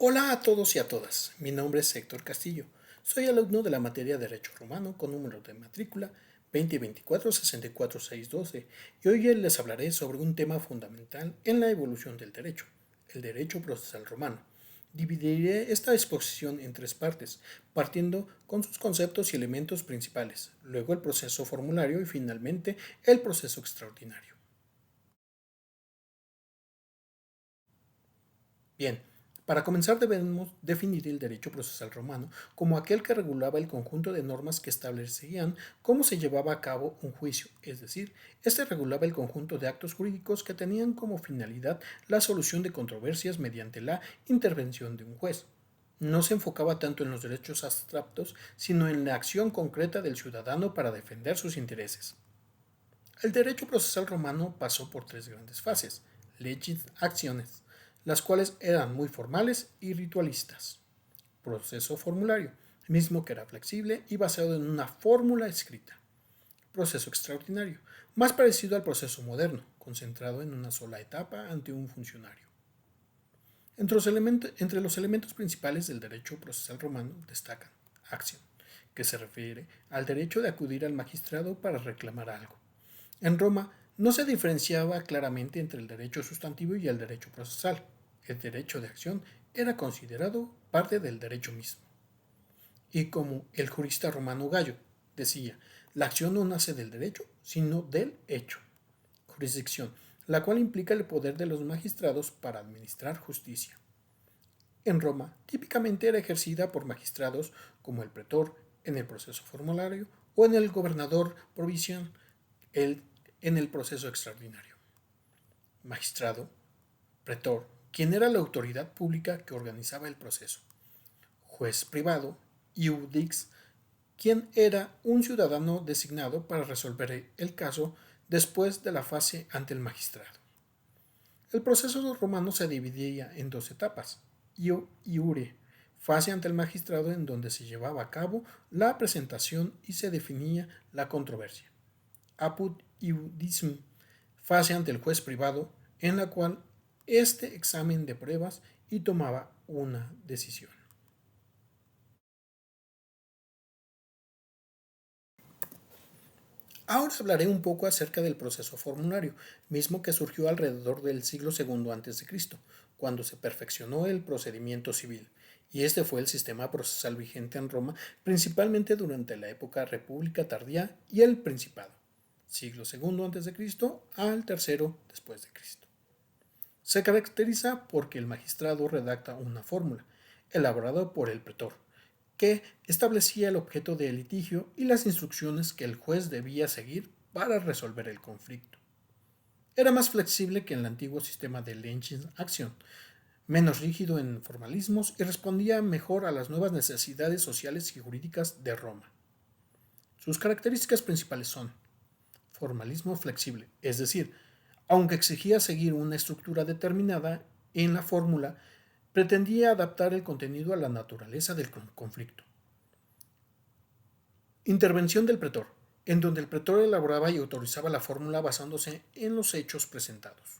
Hola a todos y a todas, mi nombre es Héctor Castillo, soy alumno de la materia Derecho Romano con número de matrícula 2024-64612 y hoy les hablaré sobre un tema fundamental en la evolución del derecho, el derecho procesal romano. Dividiré esta exposición en tres partes, partiendo con sus conceptos y elementos principales, luego el proceso formulario y finalmente el proceso extraordinario. Bien, para comenzar debemos definir el derecho procesal romano como aquel que regulaba el conjunto de normas que establecían cómo se llevaba a cabo un juicio, es decir, este regulaba el conjunto de actos jurídicos que tenían como finalidad la solución de controversias mediante la intervención de un juez. No se enfocaba tanto en los derechos abstractos, sino en la acción concreta del ciudadano para defender sus intereses. El derecho procesal romano pasó por tres grandes fases, legis acciones, las cuales eran muy formales y ritualistas. Proceso formulario, mismo que era flexible y basado en una fórmula escrita. Proceso extraordinario, más parecido al proceso moderno, concentrado en una sola etapa ante un funcionario. Entre los elementos principales del derecho procesal romano destacan acción, que se refiere al derecho de acudir al magistrado para reclamar algo. En Roma no se diferenciaba claramente entre el derecho sustantivo y el derecho procesal. El derecho de acción era considerado parte del derecho mismo. Y como el jurista romano Gallo decía, la acción no nace del derecho, sino del hecho. Jurisdicción, la cual implica el poder de los magistrados para administrar justicia. En Roma, típicamente era ejercida por magistrados como el pretor en el proceso formulario o en el gobernador provisión en el proceso extraordinario. Magistrado, pretor, quien era la autoridad pública que organizaba el proceso. Juez privado, iudix, quien era un ciudadano designado para resolver el caso después de la fase ante el magistrado. El proceso romano se dividía en dos etapas, io iure, fase ante el magistrado en donde se llevaba a cabo la presentación y se definía la controversia. Apud iudicium, fase ante el juez privado, en la cual este examen de pruebas y tomaba una decisión. Ahora hablaré un poco acerca del proceso formulario, mismo que surgió alrededor del siglo II a.C., cuando se perfeccionó el procedimiento civil, y este fue el sistema procesal vigente en Roma, principalmente durante la época república tardía y el Principado, siglo II a.C. al tercero después de Cristo. Se caracteriza porque el magistrado redacta una fórmula, elaborada por el pretor, que establecía el objeto del litigio y las instrucciones que el juez debía seguir para resolver el conflicto. Era más flexible que el antiguo sistema de Lynching-Acción, menos rígido en formalismos y respondía mejor a las nuevas necesidades sociales y jurídicas de Roma. Sus características principales son formalismo flexible, es decir, aunque exigía seguir una estructura determinada en la fórmula, pretendía adaptar el contenido a la naturaleza del conflicto. Intervención del pretor, en donde el pretor elaboraba y autorizaba la fórmula basándose en los hechos presentados.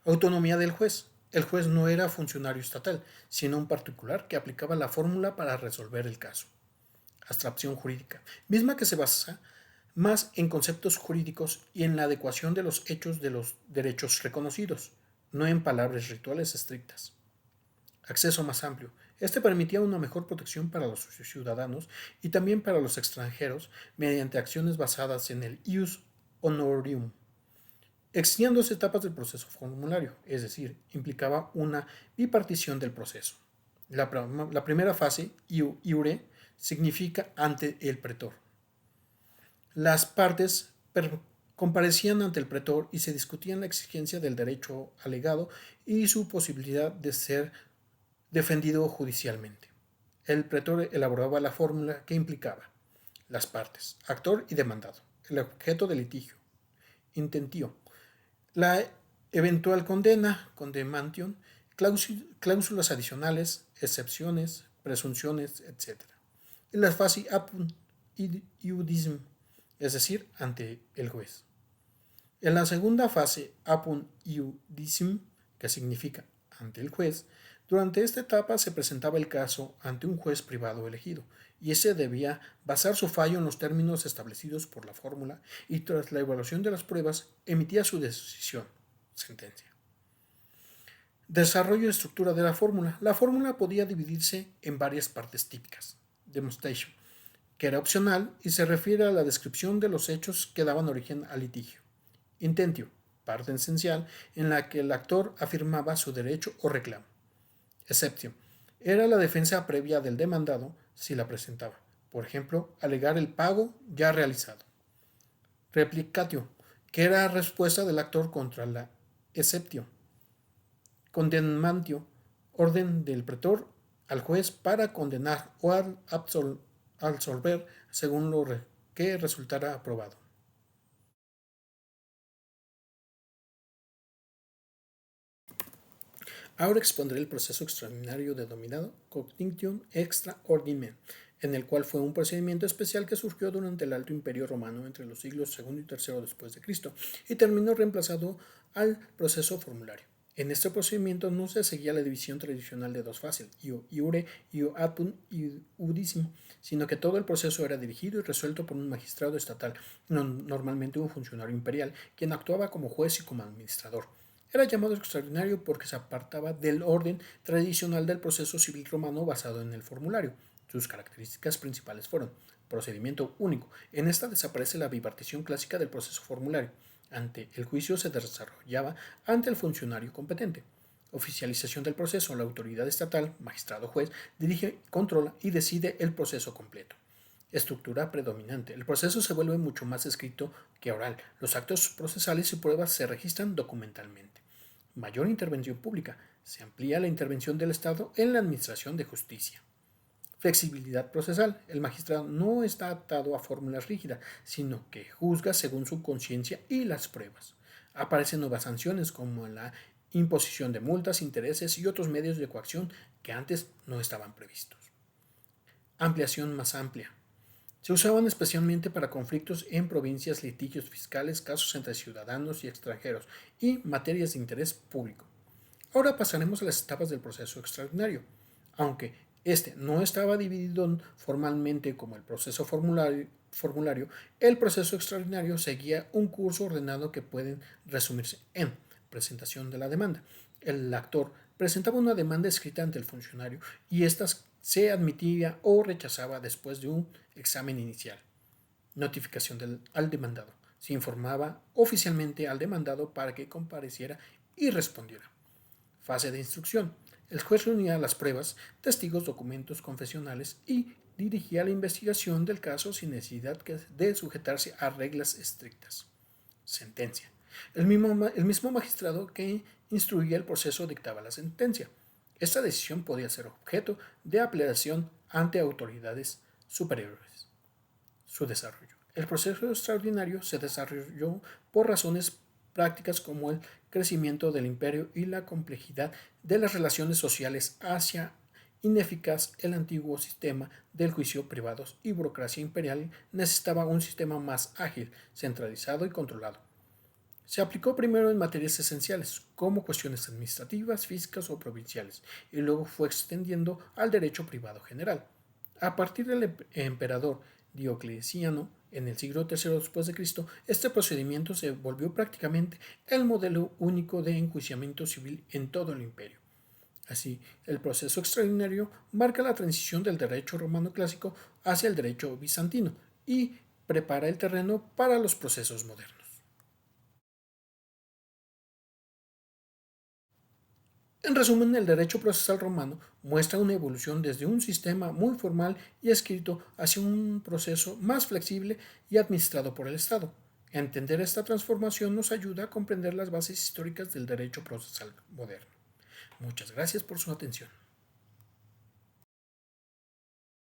Autonomía del juez. El juez no era funcionario estatal, sino un particular que aplicaba la fórmula para resolver el caso. Abstracción jurídica, misma que se basa más en conceptos jurídicos y en la adecuación de los hechos de los derechos reconocidos, no en palabras rituales estrictas. Acceso más amplio. Este permitía una mejor protección para los ciudadanos y también para los extranjeros mediante acciones basadas en el ius honorium. Existían dos etapas del proceso formulario, es decir, implicaba una bipartición del proceso. La primera fase, iure, significa ante el pretor. Las partes comparecían ante el pretor y se discutían la exigencia del derecho alegado y su posibilidad de ser defendido judicialmente. El pretor elaboraba la fórmula que implicaba las partes, actor y demandado, el objeto del litigio, intentio, la eventual condena, condemnation, cláusulas adicionales, excepciones, presunciones, etc. Y la fase apud iudism, es decir, ante el juez. En la segunda fase, apud iudicim, que significa ante el juez, Durante esta etapa se presentaba el caso ante un juez privado elegido, y ese debía basar su fallo en los términos establecidos por la fórmula y tras la evaluación de las pruebas emitía su decisión, sentencia. Desarrollo y estructura de la fórmula. La fórmula podía dividirse en varias partes típicas. Demonstration, que era opcional y se refiere a la descripción de los hechos que daban origen al litigio. Intentio, parte esencial en la que el actor afirmaba su derecho o reclamo. Exceptio, era la defensa previa del demandado si la presentaba. Por ejemplo, alegar el pago ya realizado. Replicatio, que era respuesta del actor contra la exceptio. Condemnatio, orden del pretor al juez para condenar o absolver según lo que resultara aprobado. Ahora expondré el proceso extraordinario denominado Cognition Extra Ordinem, en el cual fue un procedimiento especial que surgió durante el Alto Imperio Romano entre los siglos II y III después de Cristo y terminó reemplazado al proceso formulario. En este procedimiento no se seguía la división tradicional de dos fases, io iure, io apud iudicis, sino que todo el proceso era dirigido y resuelto por un magistrado estatal, normalmente un funcionario imperial, quien actuaba como juez y como administrador. Era llamado extraordinario porque se apartaba del orden tradicional del proceso civil romano basado en el formulario. Sus características principales fueron procedimiento único. En esta desaparece la bipartición clásica del proceso formulario. Ante el juicio se desarrollaba ante el funcionario competente. Oficialización del proceso. La autoridad estatal, magistrado juez, dirige, controla y decide el proceso completo. Estructura predominante. El proceso se vuelve mucho más escrito que oral. Los actos procesales y pruebas se registran documentalmente. Mayor intervención pública. Se amplía la intervención del Estado en la administración de justicia. Flexibilidad procesal. El magistrado no está atado a fórmulas rígidas, sino que juzga según su conciencia y las pruebas. Aparecen nuevas sanciones como la imposición de multas, intereses y otros medios de coacción que antes no estaban previstos. Ampliación más amplia. Se usaban especialmente para conflictos en provincias, litigios fiscales, casos entre ciudadanos y extranjeros y materias de interés público. Ahora pasaremos a las etapas del proceso extraordinario. Aunque este no estaba dividido formalmente como el proceso formulario, el proceso extraordinario seguía un curso ordenado que pueden resumirse en presentación de la demanda. El actor presentaba una demanda escrita ante el funcionario y ésta se admitía o rechazaba después de un examen inicial. Notificación al demandado. Se informaba oficialmente al demandado para que compareciera y respondiera. Fase de instrucción. El juez reunía las pruebas, testigos, documentos confesionales y dirigía la investigación del caso sin necesidad de sujetarse a reglas estrictas. Sentencia. El mismo magistrado que instruía el proceso dictaba la sentencia. Esta decisión podía ser objeto de apelación ante autoridades superiores. Su desarrollo. El proceso extraordinario se desarrolló por razones prácticas como el crecimiento del imperio y la complejidad de las relaciones sociales hacia ineficaz el antiguo sistema del juicio privado y burocracia imperial necesitaba un sistema más ágil, centralizado y controlado. Se aplicó primero en materias esenciales, como cuestiones administrativas, físicas o provinciales, y luego fue extendiendo al derecho privado general. A partir del emperador Diocleciano, en el siglo III después de Cristo, este procedimiento se volvió prácticamente el modelo único de enjuiciamiento civil en todo el imperio. Así, el proceso extraordinario marca la transición del derecho romano clásico hacia el derecho bizantino y prepara el terreno para los procesos modernos. En resumen, el derecho procesal romano muestra una evolución desde un sistema muy formal y escrito hacia un proceso más flexible y administrado por el Estado. Entender esta transformación nos ayuda a comprender las bases históricas del derecho procesal moderno. Muchas gracias por su atención.